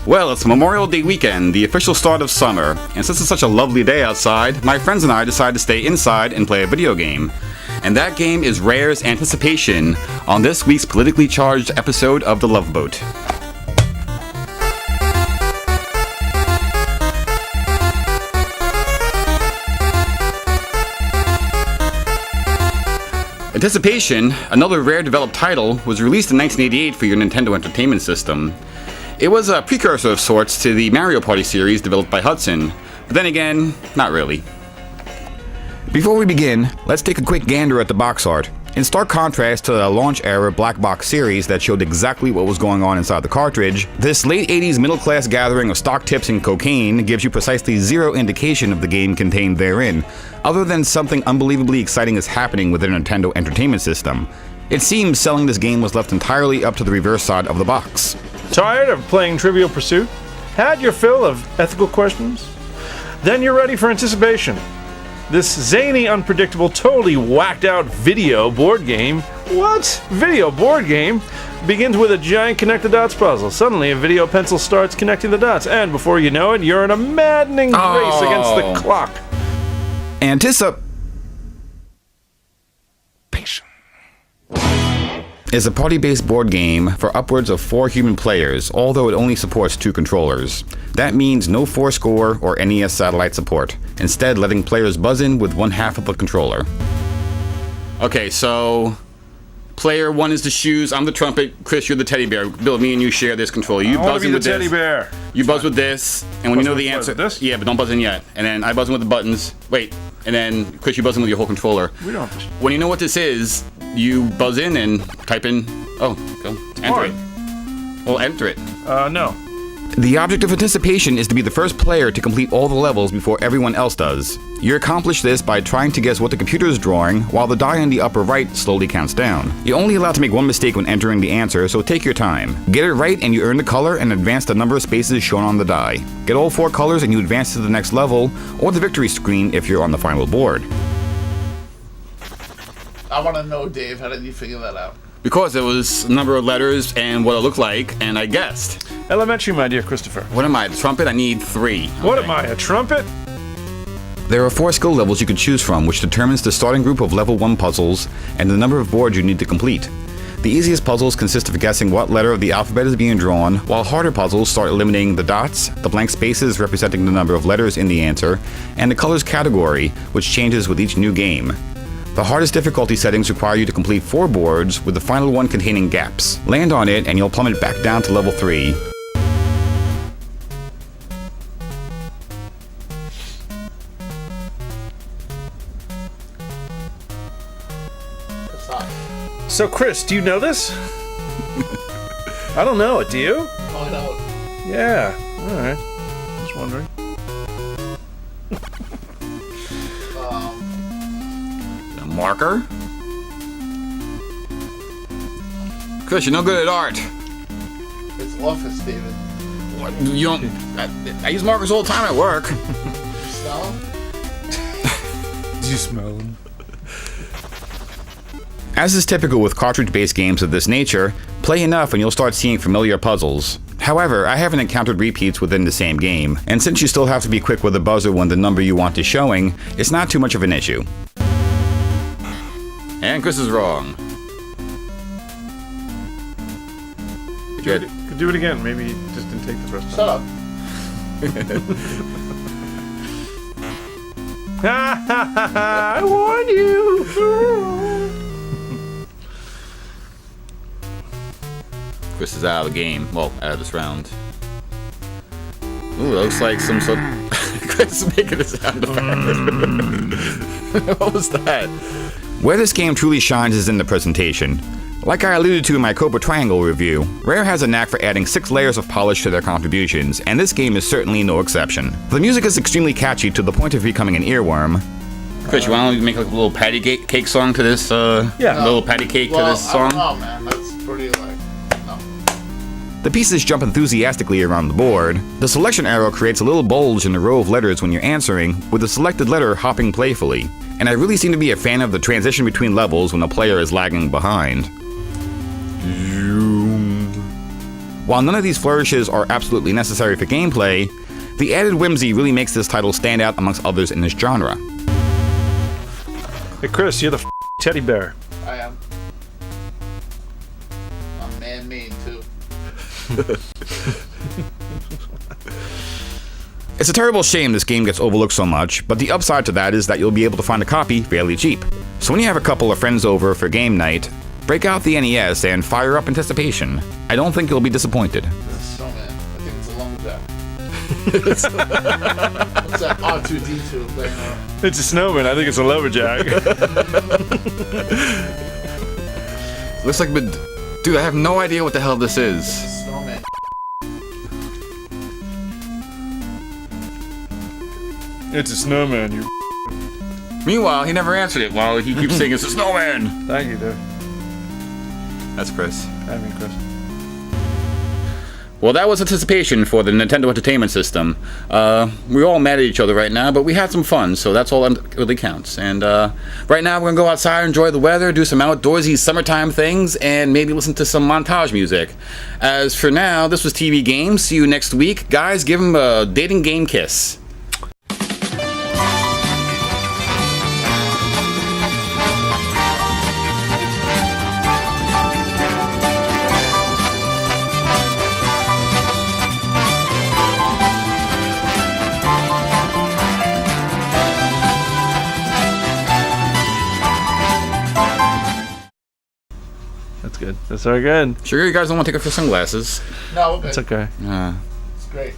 Well, it's Memorial Day weekend, the official start of summer, and since it's such a lovely day outside, my friends and I decided to stay inside and play a video game. And that game is Rare's Anticipation on this week's politically charged episode of The Love Boat. Anticipation, another Rare-developed title, was released in 1988 for your Nintendo Entertainment System. It was a precursor of sorts to the Mario Party series developed by Hudson, but then again, not really. Before we begin, let's take a quick gander at the box art. In stark contrast to the launch-era black box series that showed exactly what was going on inside the cartridge, this late 80s middle-class gathering of stock tips and cocaine gives you precisely zero indication of the game contained therein, other than something unbelievably exciting is happening with the Nintendo Entertainment System. It seems selling this game was left entirely up to the reverse side of the box. Tired of playing Trivial Pursuit? Had your fill of ethical questions? Then you're ready for Anticipation. This zany, unpredictable, totally whacked-out video board game begins with a giant connect-the-dots puzzle. Suddenly, a video pencil starts connecting the dots, and before you know it, you're in a maddening race against the clock. Anticipation is a party-based board game for upwards of 4 human players, although it only supports 2 controllers. That means no Fourscore or NES satellite support, instead letting players buzz in with one half of a controller. Okay, so player 1 is the shoes, I'm the trumpet, Chris, you're the teddy bear. Bill, me and you share this controller. You buzz in with this. Teddy bear. You buzz with this, and when you know the answer, this? Yeah, but don't buzz in yet. And then I buzz in with the buttons. Wait, and then Chris, you buzz in with your whole controller. We don't have to. When you know what this is, you buzz in and type in. Oh, go enter it. Well, enter it. No. The object of Anticipation is to be the first player to complete all the levels before everyone else does. You accomplish this by trying to guess what the computer is drawing, while the die in the upper right slowly counts down. You're only allowed to make one mistake when entering the answer, so take your time. Get it right and you earn the color and advance the number of spaces shown on the die. Get all 4 colors and you advance to the next level, or the victory screen if you're on the final board. I want to know, Dave, how did you figure that out? Because it was a number of letters and what it looked like, and I guessed. Elementary, my dear Christopher. What am I, the trumpet? I need 3. What am I, a trumpet? There are 4 skill levels you can choose from, which determines the starting group of level 1 puzzles and the number of boards you need to complete. The easiest puzzles consist of guessing what letter of the alphabet is being drawn, while harder puzzles start eliminating the dots, the blank spaces representing the number of letters in the answer, and the colors category, which changes with each new game. The hardest difficulty settings require you to complete 4 boards, with the final one containing gaps. Land on it and you'll plummet back down to level 3. So, Chris, do you know this? I don't know it, do you? Oh, I don't. Yeah, alright. Just wondering. A marker? Chris, you're no good at art. It's office, David. What? You don't... I use markers all the time at work. Smell them? Do you smell them? As is typical with cartridge-based games of this nature, play enough and you'll start seeing familiar puzzles. However, I haven't encountered repeats within the same game, and since you still have to be quick with the buzzer when the number you want is showing, it's not too much of an issue. And Chris is wrong. Could do it again. Maybe you just didn't take the first time. Shut up. I warned you! Chris is out of the game. Well, out of this round. Ooh, that looks like some sort of... Chris is making a sound effect. What was that? Where this game truly shines is in the presentation. Like I alluded to in my Cobra Triangle review, Rare has a knack for adding 6 layers of polish to their contributions, and this game is certainly no exception. The music is extremely catchy to the point of becoming an earworm. Chris, you want to make like a little patty cake song to this? Yeah. A little patty cake to this song? I don't know, man. That's pretty, like, no. The pieces jump enthusiastically around the board. The selection arrow creates a little bulge in the row of letters when you're answering, with the selected letter hopping playfully. And I really seem to be a fan of the transition between levels when the player is lagging behind. While none of these flourishes are absolutely necessary for gameplay, the added whimsy really makes this title stand out amongst others in this genre. Hey, Chris, you're the teddy bear. I am. I'm man-made too. It's a terrible shame this game gets overlooked so much, but the upside to that is that you'll be able to find a copy fairly cheap. So when you have a couple of friends over for game night, break out the NES and fire up Anticipation. I don't think you'll be disappointed. Snowman. I think it's a lumberjack. What's that R2-D2 playing around? It's a snowman. I think it's a lumberjack. Looks like, dude, I have no idea what the hell this is. Snowman. It's a snowman. You. Meanwhile, he never answered it while he keeps saying it's a snowman. Thank you, dude. That's Chris. I mean, Chris. Well, that was Anticipation for the Nintendo Entertainment System. We're all mad at each other right now, but we had some fun, so that's all that really counts. And right now, we're going to go outside, enjoy the weather, do some outdoorsy summertime things, and maybe listen to some montage music. As for now, this was TV Games. See you next week. Guys, give them a dating game kiss. That's good. That's very good. Sure, you guys don't want to take off your sunglasses. No, we're good. It's okay. It's great.